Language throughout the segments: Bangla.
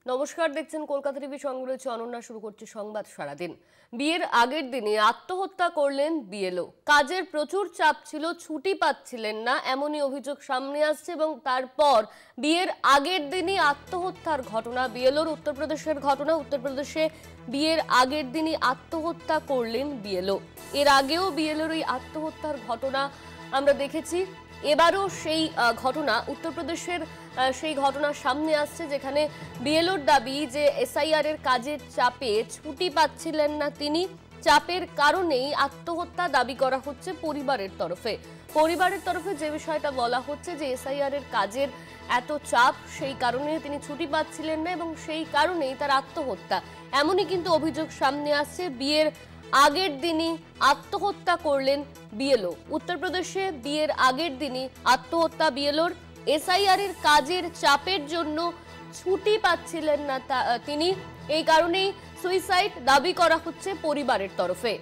নমস্কার, দেখছেন কলকাতা টিভি। সঙ্গে রয়েছে অনন্যা। শুরু করছে সংবাদ সারাদিন। বিয়ের আগের দিনে আত্মহত্যা করলেন বিএলও। কাজের প্রচুর চাপ ছিল, ছুটি পাচ্ছিলেন না, এমনই অভিযোগ সামনে আসছে। এবং তারপর বিয়ের আগের দিনই আত্মহত্যার ঘটনা। বিএলওর উত্তরপ্রদেশের ঘটনা। উত্তরপ্রদেশে বিয়ের আগের দিনই আত্মহত্যা করলেন বিএলও। এর আগেও বিএলওর এই আত্মহত্যার ঘটনা আমরা দেখেছি। এবারও সেই ঘটনা উত্তরপ্রদেশের সেই ঘটনা সামনে আসছে, যেখানে বিএলওর দাবি যে এসআইআর এর কাজের চাপে ছুটি পাচ্ছিলেন না তিনি। চাপের কারণেই আত্মহত্যা দাবি করা হচ্ছে পরিবারের তরফে। পরিবারের তরফে যে বিষয়টা বলা হচ্ছে যে এসআইআর এর কাজের এত চাপ, সেই কারণে তিনি ছুটি পাচ্ছিলেন না এবং সেই কারণেই তার আত্মহত্যা, এমনই কিন্তু অভিযোগ সামনে আসছে। বিয়ের আগের দিনই আত্মহত্যা করলেন বিএলও। উত্তরপ্রদেশে বিয়ের আগের দিনই আত্মহত্যা বিএলওর। এসআইআর এর কাজের চাপের জন্য ছুটি পাচ্ছিলেন না তিনি, এই কারণেই সুইসাইড দাবি করা হচ্ছে পরিবারের তরফে।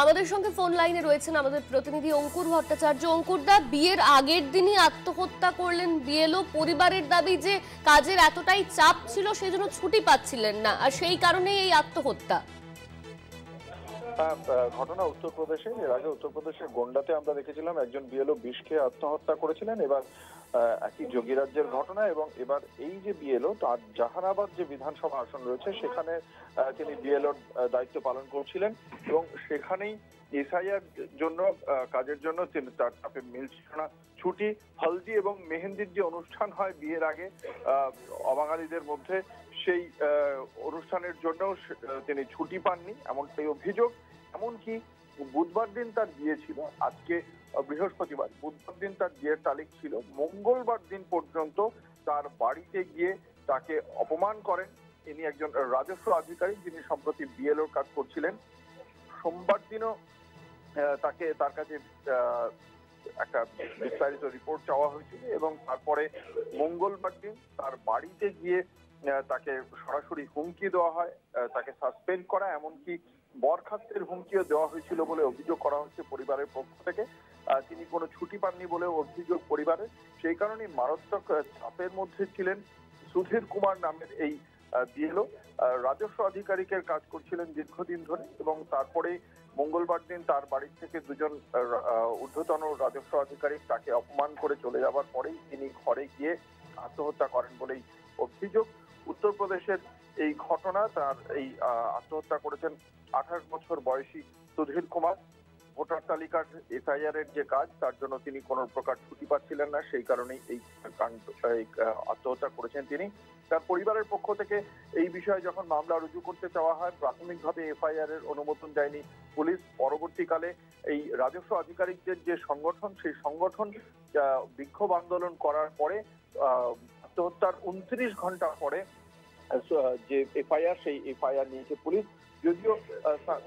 আমাদের সঙ্গে ফোন লাইনে রয়েছেন আমাদের প্রতিনিধি অঙ্কুর ভট্টাচার্য। অঙ্কুরদা, বিয়ের আগের দিনই আত্মহত্যা করলেন বিএলও। পরিবারের দাবি যে কাজের এতটাই চাপ ছিল সেজন্য ছুটি পাচ্ছিলেন না, আর সেই কারণেই এই আত্মহত্যা। ঘটনা উত্তরপ্রদেশে। এর আগে উত্তরপ্রদেশের গোন্ডাতে আমরা দেখেছিলাম একজন বিএলও বিষ খেয়ে আত্মহত্যা করেছিলেন। এবার একই যোগী রাজ্যের ঘটনা, এবং এবার এই যে বিএলও, তার জাহানাবাদ যে বিধানসভা আসন রয়েছে সেখানে তিনি বিএলওর দায়িত্ব পালন করছিলেন, এবং সেখানেই এসআইআর জন্য কাজের জন্য তিনি তার চাপে মিলছিল না। ছুটি, হলদি এবং মেহেন্দির যে অনুষ্ঠান হয় বিয়ের আগে অবাঙালিদের মধ্যে, সেই অনুষ্ঠানের জন্য তিনি ছুটি পাননি, এমনটাই অভিযোগ। এমনকি বুধবার দিন তার বিয়ে ছিল, আজকে বৃহস্পতিবার, বুধবার দিন তার বিয়ের তারিখ ছিল। মঙ্গলবার দিন পর্যন্ত তার বাড়িতে গিয়ে তাকে অপমান করেন। ইনি একজন রাজস্ব আধিকারিক যিনি সম্প্রতি বিএলওর কাজ করছিলেন। সোমবার দিনও তার কাছে একটা বিস্তারিত রিপোর্ট চাওয়া হয়েছিল, এবং তারপরে মঙ্গলবার দিন তার বাড়িতে গিয়ে তাকে সরাসরি হুমকি দেওয়া হয়, তাকে সাসপেন্ড করা, এমনকি বরখাস্তের হুমকিও দেওয়া হয়েছিল বলে অভিযোগ করা হচ্ছে পরিবারের পক্ষ থেকে। তিনি কোনো ছুটি পাননি বলে অভিযোগ পরিবারের। সেই কারণে মারাত্মক চাপের মধ্যে ছিলেন সুধীর কুমার নামের এই বিএলও। রাজস্ব আধিকারিকের কাজ করছিলেন দীর্ঘদিন ধরে, এবং তারপরে মঙ্গলবার দিন তার বাড়ি থেকে দুজন ঊর্ধ্বতন রাজস্ব আধিকারিক তাকে অপমান করে চলে যাওয়ার পরেই তিনি ঘরে গিয়ে আত্মহত্যা করেন বলেই অভিযোগ। উত্তরপ্রদেশের এই ঘটনা। তার এই আত্মহত্যা করেছেন 28 বছর বয়সী সুধীর কুমার। ভোটার তালিকার এসআইআর এর যে কাজ, তার জন্য তিনি কোনো প্রকার ছুটি পাচ্ছিলেন না, সেই কারণেই এই আত্মহত্যা করেছেন তিনি। তার পরিবারের পক্ষ থেকে এই বিষয়ে যখন মামলা রুজু করতে চাওয়া হয়, প্রাথমিকভাবে এফআইআর এর অনুমোদন দেয়নি পুলিশ। পরবর্তীকালে এই রাজস্ব আধিকারিকদের যে সংগঠন, সেই সংগঠন বিক্ষোভ আন্দোলন করার পরে আত্মহত্যার 29 ঘন্টা পরে যে এফআইআর, সেই এফআইআর নিয়েছে পুলিশ। যদিও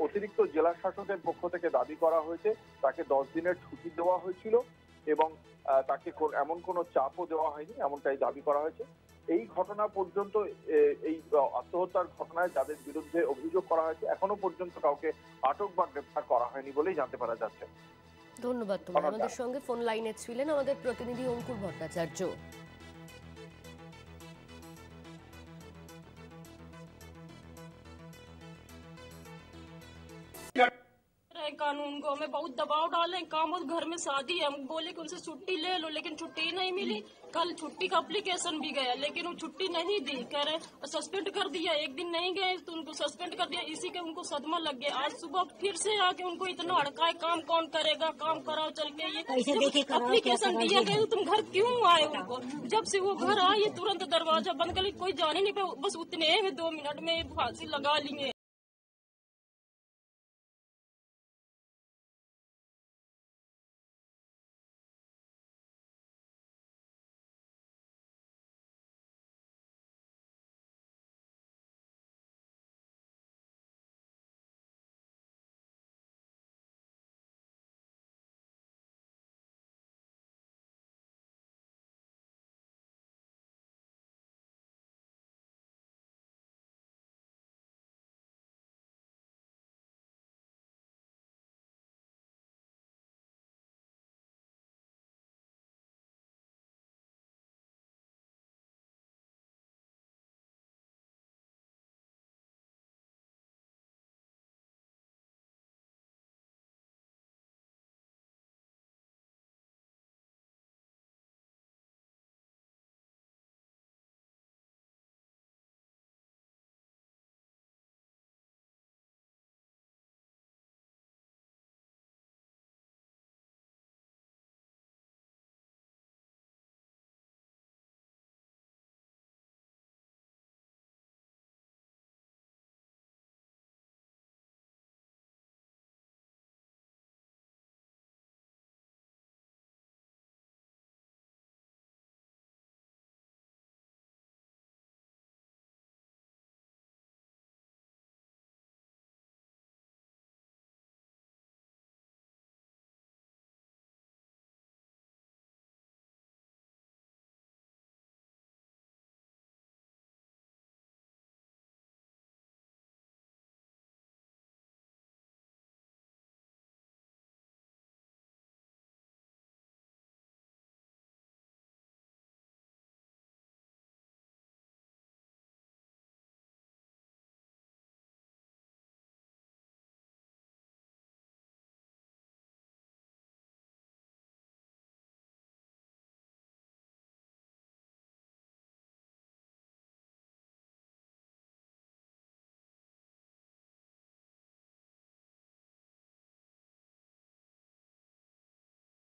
অতিরিক্ত জেলা শাসকের পক্ষ থেকে দাবি করা হয়েছে তাকে 10 দিনের ছুটি দেওয়া হয়েছিল, এবং তাকে এমন কোনো চাপও দেওয়া হয়নি, এমনটাই দাবি করা হয়েছে। এই ঘটনা পর্যন্ত, এই আত্মহত্যার ঘটনায় যাদের বিরুদ্ধে অভিযোগ করা হয়েছে, এখনো পর্যন্ত কাউকে আটক বা গ্রেফতার করা হয়নি বলেই জানতে পারা যাচ্ছে। ধন্যবাদ তোমার। আমাদের সঙ্গে ফোন লাইনে ছিলেন আমাদের প্রতিনিধি অঙ্কুর ভট্টাচার্য। कानून को हमें बहुत दबाव डाले, काम और घर में शादी है, हम बोले कि उनसे छुट्टी ले लो, लेकिन छुट्टी नहीं मिली। कल छुट्टी का एप्लीकेशन भी गया, लेकिन वो छुट्टी नहीं दी, कह रहे सस्पेंड कर दिया। एक दिन नहीं गए तो उनको सस्पेंड कर दिया। इसी के उनको सदमा लग गया। आज सुबह फिर से आके उनको इतना हड़का है, काम कौन करेगा, काम कराओ चल के। ये एप्लीकेशन दिया गया तो तुम घर क्यों आए? उनको जब से वो घर आए तुरंत दरवाजा बंद कर, कोई जाने नहीं पाए। बस उतने में 2 मिनट में फांसी लगा लिए।